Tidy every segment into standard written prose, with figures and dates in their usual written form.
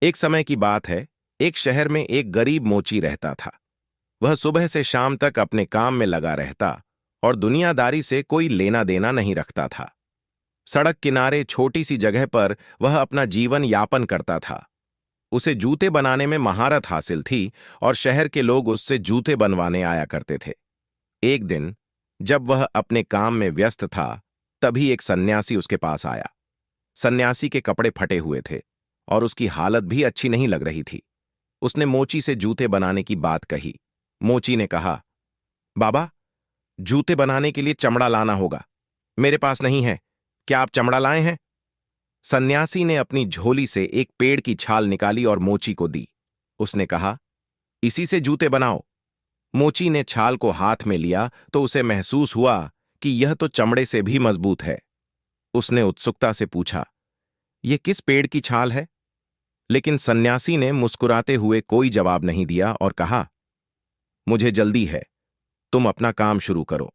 एक समय की बात है। एक शहर में एक गरीब मोची रहता था। वह सुबह से शाम तक अपने काम में लगा रहता और दुनियादारी से कोई लेना देना नहीं रखता था। सड़क किनारे छोटी सी जगह पर वह अपना जीवन यापन करता था। उसे जूते बनाने में महारत हासिल थी और शहर के लोग उससे जूते बनवाने आया करते थे। एक दिन जब वह अपने काम में व्यस्त था, तभी एक सन्यासी उसके पास आया। सन्यासी के कपड़े फटे हुए थे और उसकी हालत भी अच्छी नहीं लग रही थी। उसने मोची से जूते बनाने की बात कही। मोची ने कहा, बाबा, जूते बनाने के लिए चमड़ा लाना होगा। मेरे पास नहीं है। क्या आप चमड़ा लाए हैं? सन्यासी ने अपनी झोली से एक पेड़ की छाल निकाली और मोची को दी। उसने कहा, इसी से जूते बनाओ। मोची ने छाल को हाथ में लिया तो उसे महसूस हुआ कि यह तो चमड़े से भी मजबूत है। उसने उत्सुकता से पूछा, यह किस पेड़ की छाल है? लेकिन सन्यासी ने मुस्कुराते हुए कोई जवाब नहीं दिया और कहा, मुझे जल्दी है, तुम अपना काम शुरू करो।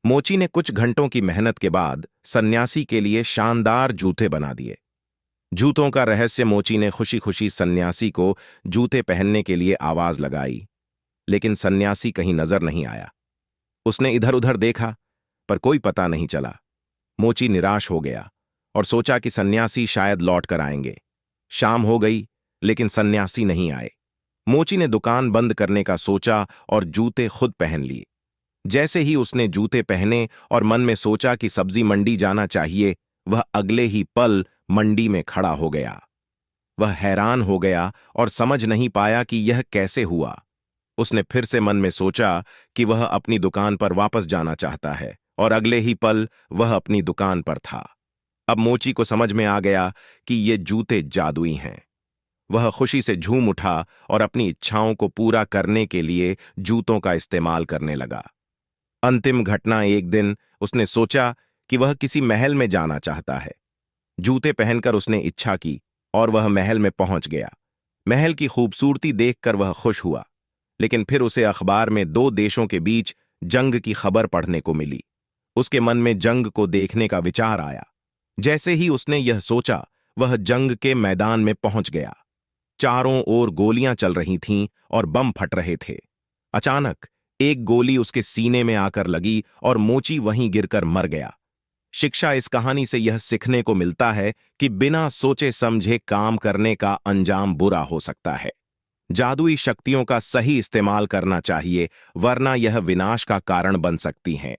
मोची ने कुछ घंटों की मेहनत के बाद सन्यासी के लिए शानदार जूते बना दिए। जूतों का रहस्य मोची ने खुशी खुशी सन्यासी को जूते पहनने के लिए आवाज लगाई, लेकिन सन्यासी कहीं नजर नहीं आया। उसने इधर उधर देखा, पर कोई पता नहीं चला। मोची निराश हो गया और सोचा कि सन्यासी शायद लौट कर आएंगे। शाम हो गई, लेकिन सन्यासी नहीं आए। मोची ने दुकान बंद करने का सोचा और जूते खुद पहन लिए। जैसे ही उसने जूते पहने और मन में सोचा कि सब्जी मंडी जाना चाहिए, वह अगले ही पल मंडी में खड़ा हो गया। वह हैरान हो गया और समझ नहीं पाया कि यह कैसे हुआ। उसने फिर से मन में सोचा कि वह अपनी दुकान पर वापस जाना चाहता है और अगले ही पल वह अपनी दुकान पर था। अब मोची को समझ में आ गया कि ये जूते जादुई हैं। वह खुशी से झूम उठा और अपनी इच्छाओं को पूरा करने के लिए जूतों का इस्तेमाल करने लगा। अंतिम घटना, एक दिन उसने सोचा कि वह किसी महल में जाना चाहता है। जूते पहनकर उसने इच्छा की और वह महल में पहुंच गया। महल की खूबसूरती देखकर वह खुश हुआ, लेकिन फिर उसे अखबार में दो देशों के बीच जंग की खबर पढ़ने को मिली। उसके मन में जंग को देखने का विचार आया। जैसे ही उसने यह सोचा, वह जंग के मैदान में पहुंच गया। चारों ओर गोलियां चल रही थीं और बम फट रहे थे। अचानक एक गोली उसके सीने में आकर लगी और मोची वहीं गिरकर मर गया। शिक्षा इस कहानी से यह सीखने को मिलता है कि बिना सोचे समझे काम करने का अंजाम बुरा हो सकता है। जादुई शक्तियों का सही इस्तेमाल करना चाहिए, वरना यह विनाश का कारण बन सकती हैं।